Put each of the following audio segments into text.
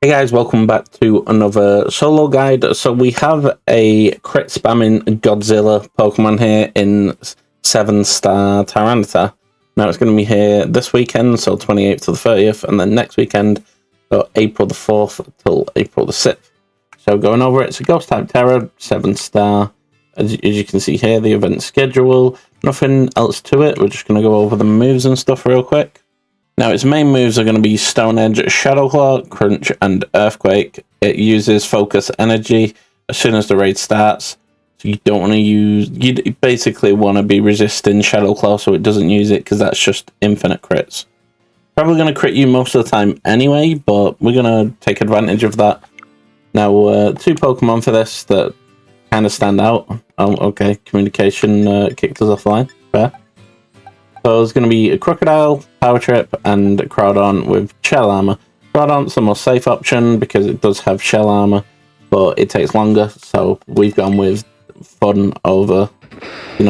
Hey guys, welcome back to another solo guide. So we have a crit spamming Godzilla Pokemon here in 7-star Tyranitar. Now it's going to be here this weekend, so 28th to the 30th, and then next weekend, so April the 4th till April the 6th. So going over it, it's a Ghost type Terror, 7-star. As you can see here, the event schedule, nothing else to it. We're just going to go over the moves and stuff real quick. Now, its main moves are going to be Stone Edge, Shadow Claw, Crunch, and Earthquake. It uses Focus Energy as soon as the raid starts. So you don't want to use... You basically want to be resisting Shadow Claw so it doesn't use it, because that's just infinite crits. Probably going to crit you most of the time anyway, but we're going to take advantage of that. Now, two Pokemon for this that kind of stand out. Oh, okay, Communication kicked us offline. Fair. So there's going to be a Crocodile, Power Trip, and Groudon with Shell Armor. Groudon's the most safe option because it does have Shell Armor, but it takes longer, so we've gone with fun over,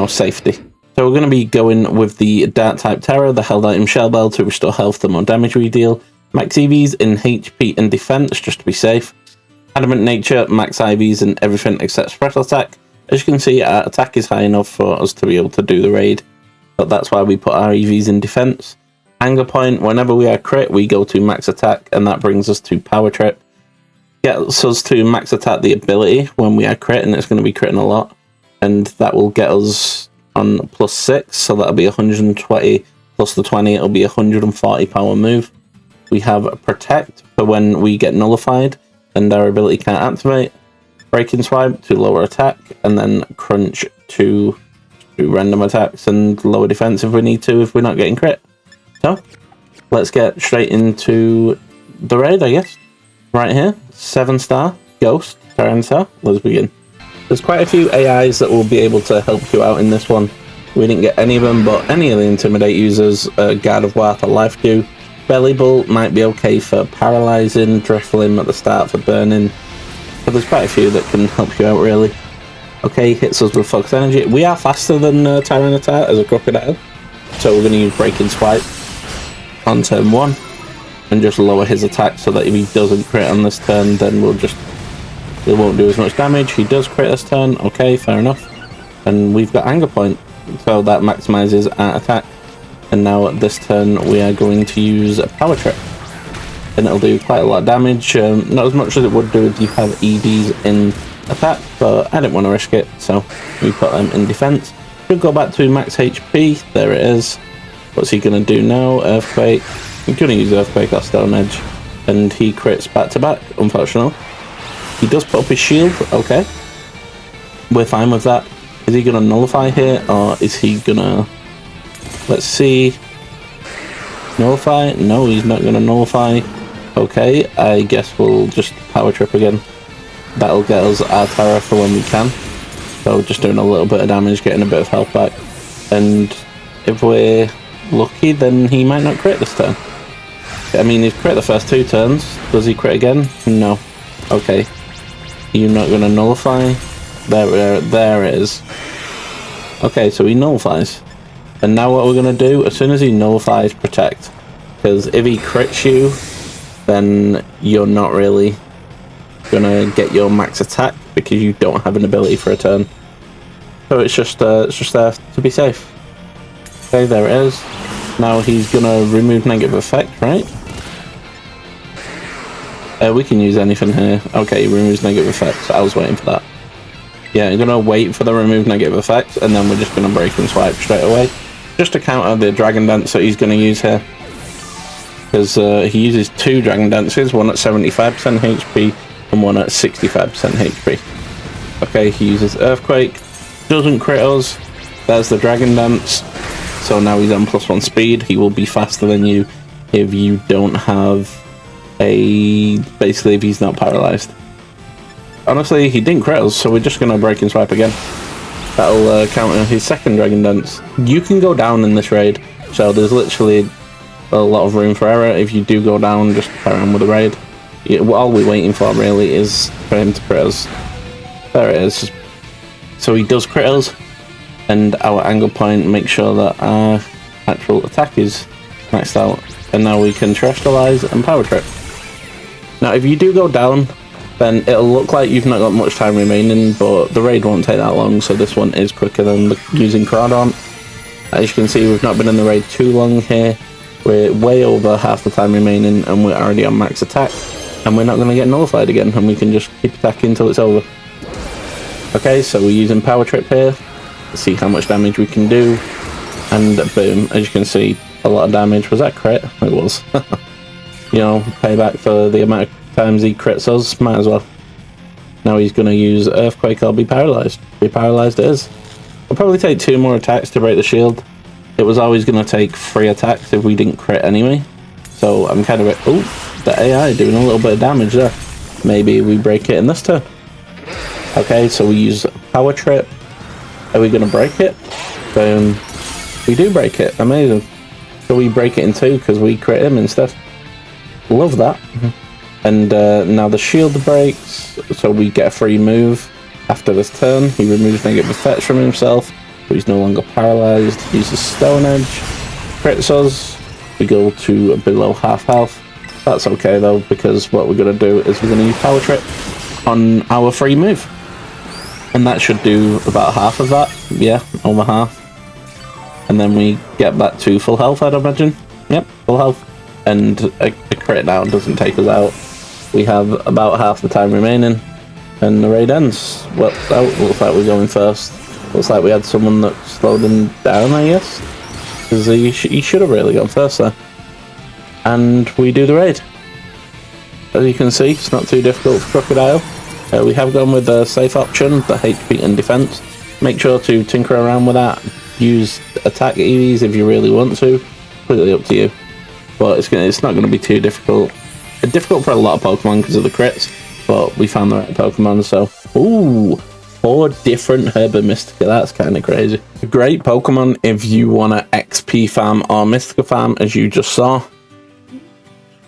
safety. So we're going to be going with the Dark-type Terror, the Held Item Shell Bell to restore health the more damage we deal. Max EVs in HP and Defense, just to be safe. Adamant Nature, Max IVs in everything except Special Attack. As you can see, our attack is high enough for us to be able to do the raid, but that's why we put our EVs in defense. Anger Point, whenever we are crit, we go to max attack, and that brings us to Power Trip. Gets us to max attack the ability when we are crit, and it's going to be critting a lot. And that will get us on +6, so that'll be 120 plus the 20, it'll be 140 power move. We have Protect for when we get nullified, and our ability can't activate. Breaking Swipe to lower attack, and then Crunch to do random attacks and lower defense if we need to, if we're not getting crit. So, let's get straight into the raid, I guess. Right here, 7-star Ghost Tyranitar. Let's begin. There's quite a few AIs that will be able to help you out in this one. We didn't get any of them, but any of the Intimidate users, Guard of War for Life Dew. Belly Bolt might be okay for paralyzing, Driflim at the start for burning. But there's quite a few that can help you out, really. Okay, hits us with Focus Energy. We are faster than Tyranitar as a Crocodile, so we're going to use Breaking Swipe on turn 1 and just lower his attack so that if he doesn't crit on this turn, then it won't do as much damage. He does crit this turn, okay, fair enough. And we've got Anger Point, so that maximizes our attack. And now at this turn, we are going to use a Power Trip, and it'll do quite a lot of damage. Not as much as it would do if you have EVs in attack, but I didn't want to risk it, so we put them in defense. We'll go back to max HP. There it is. What's he going to do now? Earthquake. I'm going to use Earthquake or Stone Edge, and he crits back to back, unfortunately. He does put up his shield, okay. We're fine with that. Is he going to nullify here, or is he going to... Let's see. Nullify? No, he's not going to nullify. Okay, I guess we'll just Power Trip again. That'll get us our Terror for when we can. So just doing a little bit of damage, getting a bit of health back. And if we're lucky, then he might not crit this turn. I mean, he's crit the first 2 turns. Does he crit again? No. Okay. You're not going to nullify? There it is. Okay, so he nullifies. And now what we're going to do, as soon as he nullifies, Protect. Because if he crits you, then you're not really gonna get your max attack because you don't have an ability for a turn. So it's just there to be safe. Okay, there it is. Now he's gonna remove negative effect, right? We can use anything here. Okay, he removes negative effects. I was waiting for that. Yeah, I'm gonna wait for the remove negative effects, and then we're just gonna break and swipe straight away, just to counter the Dragon Dance that he's gonna use here. Because he uses 2 Dragon Dances, one at 75% HP and one at 65% HP. Okay, he uses Earthquake, doesn't crit us, there's the Dragon Dance, so now he's on +1 speed. He will be faster than you if you don't have basically if he's not paralyzed. Honestly, he didn't crit us, so we're just going to Break and Swipe again. That'll counter his second Dragon Dance. You can go down in this raid, so there's literally a lot of room for error. If you do go down, just carry on with the raid. All we're waiting for really is for him to crit us. There it is. So he does crit us, and our Anger Point makes sure that our actual attack is maxed out. And now we can Terrestrialize and Power Trip. Now, if you do go down, then it'll look like you've not got much time remaining, but the raid won't take that long, so this one is quicker than using Crawdaunt. As you can see, we've not been in the raid too long here. We're way over half the time remaining, and we're already on max attack, and we're not going to get nullified again, and we can just keep attacking until it's over. Okay, so we're using Power Trip here to see how much damage we can do, and boom, as you can see, a lot of damage. Was that crit? It was. You know, payback for the amount of times he crits us, might as well. Now he's going to use Earthquake, I'll be paralysed. Be paralysed it is. I'll probably take 2 more attacks to break the shield. It was always going to take 3 attacks if we didn't crit anyway. So I'm kind of... Oh, the AI doing a little bit of damage there. Maybe we break it in this turn. Okay, so we use Power Trip. Are we going to break it? Boom. We do break it. Amazing. So we break it in 2 because we crit him instead. Love that. And now the shield breaks, so we get a free move after this turn. He removes negative effects from himself, so he's no longer paralysed. Uses Stone Edge, crits us. We go to below half health. That's okay though, because what we're going to do is we're going to use Power Trip on our free move. And that should do about half of that. Yeah, over half. And then we get back to full health, I'd imagine. Yep, full health. And a crit now doesn't take us out. We have about half the time remaining, and the raid ends. Well, that looks like we're going first. Looks like we had someone that slowed him down, I guess, because he should have really gone first there. And we do the raid. As you can see, it's not too difficult for Crocodile. We have gone with the safe option, the HP and defense. Make sure to tinker around with that. Use attack EVs if you really want to. Completely up to you. But it's not going to be too difficult. It's difficult for a lot of Pokemon because of the crits, but we found the right Pokemon, so... Ooh, 4 different Herba Mystica, that's kind of crazy. A great Pokemon if you want to XP farm or Mystica farm, as you just saw.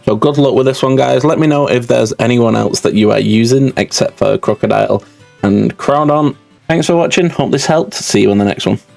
So good luck with this one, guys. Let me know if there's anyone else that you are using, except for Crocodile and Crawdaunt. Thanks for watching, hope this helped. See you on the next one.